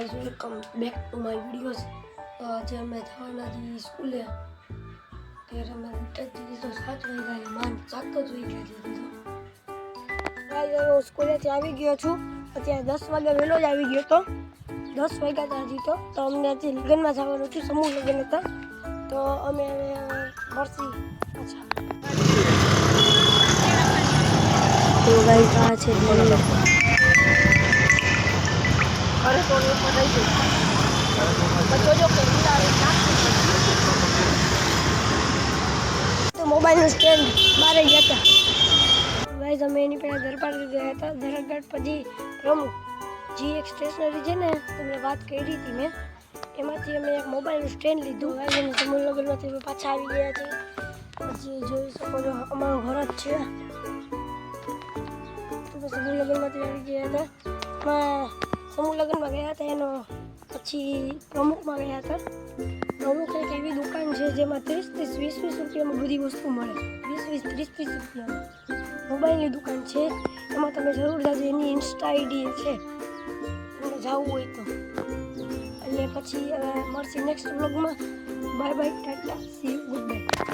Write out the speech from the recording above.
Guys welcome back to my videos. આજે અમે થવાના સ્કૂલે ત્યારે અમે ઉઠી તો 7 વાગ્યા માન 7 જ વાગ્યા દીધો. ગાઈસ હું સ્કૂલેથી આવી ગયો છું. અત્યારે 10 વાગે વહેલો જ આવી ગયો તો 10 વાગ્યા હતા હજી તો અમને આજે લગ્નમાં જવાનું હતું, સમૂહ લગ્ન હતા. તો અમે મરસી તો ગાઈસ આ છે અરે તો મોબાઈલનું સ્ટેન્ડ બારે ગયા હતા. ગાઈસ અમે એની પહેલાં દરબાર ગયા હતા. દરગાહ પછી પ્રમુખ જી એક સ્ટેશનરી છે ને, તમને વાત કરી હતી મેં, એમાંથી અમે એક મોબાઈલનું સ્ટેન્ડ લીધું. ગાઈસ સમૂહ લગ્નમાંથી અમે પાછા આવી ગયા છીએ. પછી જોઈ શકો છો અમારું ઘર જ છે. સમૂહ લગ્નમાંથી આવી ગયા હતા. સમૂહ લગ્નમાં ગયા હતા એનો પછી પ્રમુખમાં ગયા હતા. પ્રમુખ એક એવી દુકાન છે જેમાં 30-20 રૂપિયામાં બધી વસ્તુ મળે. 20-30 રૂપિયામાં મોબાઈલની દુકાન છે. એમાં તમે જરૂર જાજો. એની ઇન્સ્ટા આઈડી છે, તમને જવું હોય તો. અને પછી મળશે નેક્સ્ટ વ્લોગમાં. Bye bye, Tata, C you, good bye.